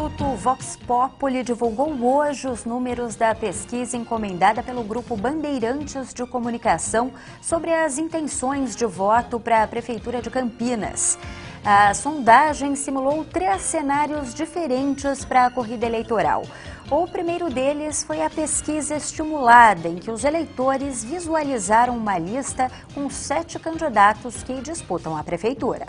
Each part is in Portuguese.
Instituto Vox Populi divulgou hoje os números da pesquisa encomendada pelo Grupo Bandeirantes de Comunicação sobre as intenções de voto para a Prefeitura de Campinas. A sondagem simulou 3 cenários diferentes para a corrida eleitoral. O primeiro deles foi a pesquisa estimulada, em que os eleitores visualizaram uma lista com 7 candidatos que disputam a prefeitura.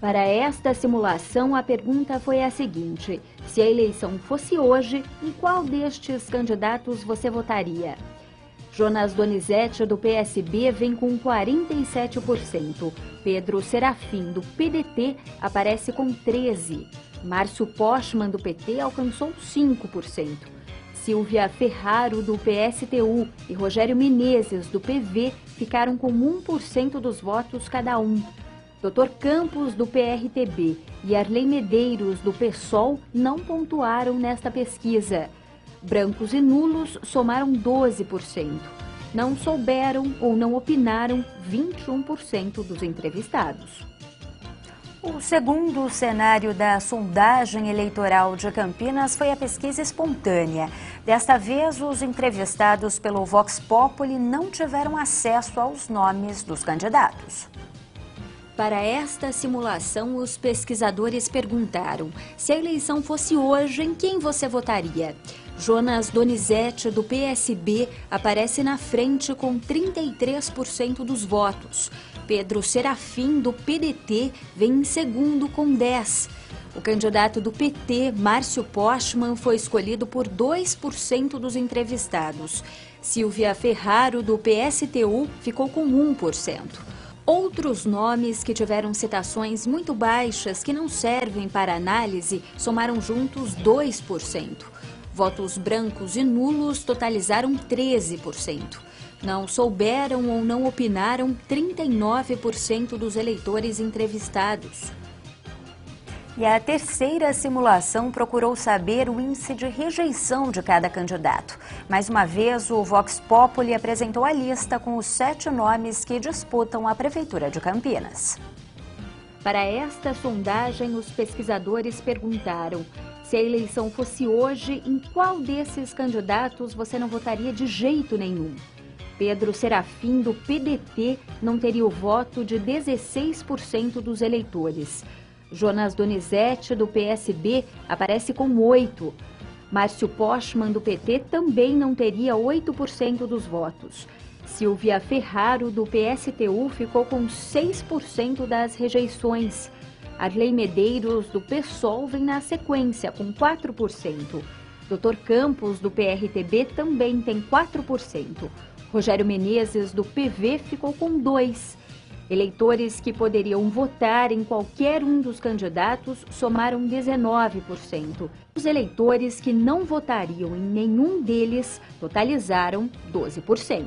Para esta simulação, a pergunta foi a seguinte: se a eleição fosse hoje, em qual destes candidatos você votaria? Jonas Donizete, do PSB, vem com 47%. Pedro Serafim, do PDT, aparece com 13%. Márcio Postman, do PT, alcançou 5%. Silvia Ferraro, do PSTU, e Rogério Menezes, do PV, ficaram com 1% dos votos cada um. Dr. Campos, do PRTB, e Arley Medeiros, do PSOL, não pontuaram nesta pesquisa. Brancos e nulos somaram 12%. Não souberam ou não opinaram 21% dos entrevistados. O segundo cenário da sondagem eleitoral de Campinas foi a pesquisa espontânea. Desta vez, os entrevistados pelo Vox Populi não tiveram acesso aos nomes dos candidatos. Para esta simulação, os pesquisadores perguntaram: se a eleição fosse hoje, em quem você votaria? Jonas Donizete, do PSB, aparece na frente com 33% dos votos. Pedro Serafim, do PDT, vem em segundo com 10%. O candidato do PT, Márcio Postman, foi escolhido por 2% dos entrevistados. Silvia Ferraro, do PSTU, ficou com 1%. Outros nomes que tiveram citações muito baixas, que não servem para análise, somaram juntos 2%. Votos brancos e nulos totalizaram 13%. Não souberam ou não opinaram 39% dos eleitores entrevistados. E a terceira simulação procurou saber o índice de rejeição de cada candidato. Mais uma vez, o Vox Populi apresentou a lista com os 7 nomes que disputam a Prefeitura de Campinas. Para esta sondagem, os pesquisadores perguntaram: se a eleição fosse hoje, em qual desses candidatos você não votaria de jeito nenhum? Pedro Serafim, do PDT, não teria o voto de 16% dos eleitores. Jonas Donizete, do PSB, aparece com 8%. Márcio Postman, do PT, também não teria 8% dos votos. Silvia Ferraro, do PSTU, ficou com 6% das rejeições. Arley Medeiros, do PSOL, vem na sequência, com 4%. Dr. Campos, do PRTB, também tem 4%. Rogério Menezes, do PV, ficou com 2%. Eleitores que poderiam votar em qualquer um dos candidatos somaram 19%. Os eleitores que não votariam em nenhum deles totalizaram 12%.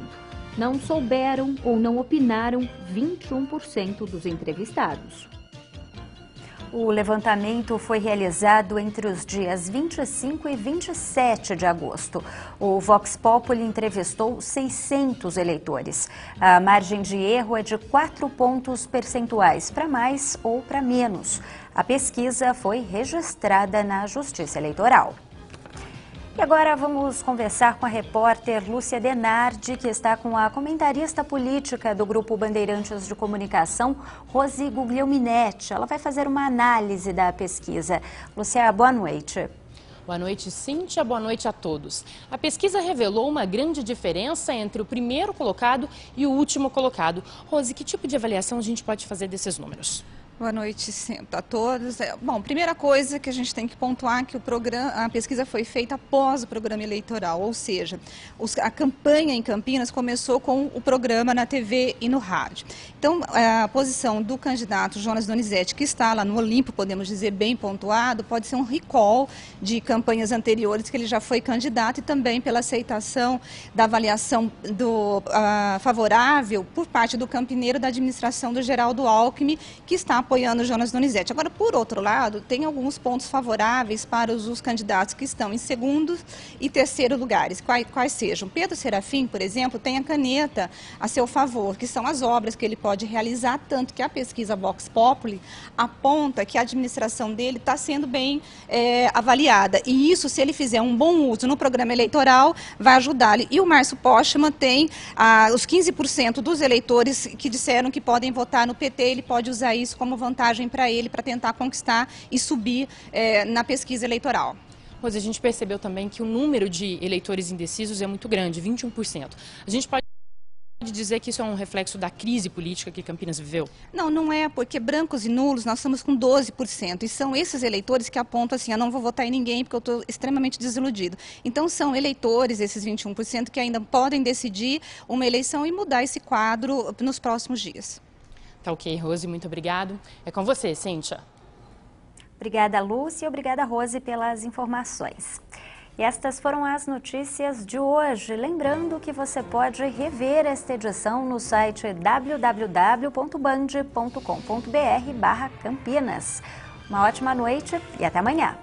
Não souberam ou não opinaram 21% dos entrevistados. O levantamento foi realizado entre os dias 25 e 27 de agosto. O Vox Populi entrevistou 600 eleitores. A margem de erro é de 4 pontos percentuais, para mais ou para menos. A pesquisa foi registrada na Justiça Eleitoral. E agora vamos conversar com a repórter Lúcia Denardi, que está com a comentarista política do Grupo Bandeirantes de Comunicação, Rosi Guglielminetti. Ela vai fazer uma análise da pesquisa. Lúcia, boa noite. Boa noite, Cíntia. Boa noite a todos. A pesquisa revelou uma grande diferença entre o primeiro colocado e o último colocado. Rosi, que tipo de avaliação a gente pode fazer desses números? Boa noite a todos. Bom, primeira coisa que a gente tem que pontuar é que a pesquisa foi feita após o programa eleitoral, ou seja, a campanha em Campinas começou com o programa na TV e no rádio. Então, a posição do candidato Jonas Donizete, que está lá no Olimpo, podemos dizer bem pontuado, pode ser um recall de campanhas anteriores que ele já foi candidato e também pela aceitação da avaliação favorável por parte do campineiro da administração do Geraldo Alckmin, que está apoiando o Jonas Donizete. Agora, por outro lado, tem alguns pontos favoráveis para os candidatos que estão em segundo e terceiro lugares, quais sejam. Pedro Serafim, por exemplo, tem a caneta a seu favor, que são as obras que ele pode realizar, tanto que a pesquisa Vox Populi aponta que a administração dele está sendo bem avaliada. E isso, se ele fizer um bom uso no programa eleitoral, vai ajudá-lo. E o Márcio Postman tem os 15% dos eleitores que disseram que podem votar no PT, ele pode usar isso como vantagem para ele, para tentar conquistar e subir na pesquisa eleitoral. Rose, a gente percebeu também que o número de eleitores indecisos é muito grande, 21%. A gente pode dizer que isso é um reflexo da crise política que Campinas viveu? Não, não é, porque brancos e nulos nós estamos com 12%, e são esses eleitores que apontam assim, eu não vou votar em ninguém porque eu estou extremamente desiludido. Então são eleitores, esses 21%, que ainda podem decidir uma eleição e mudar esse quadro nos próximos dias. Tá ok, Rose, muito obrigado. É com você, Cíntia. Obrigada, Lúcia, e obrigada, Rose, pelas informações. E estas foram as notícias de hoje. Lembrando que você pode rever esta edição no site www.band.com.br/Campinas. Uma ótima noite e até amanhã.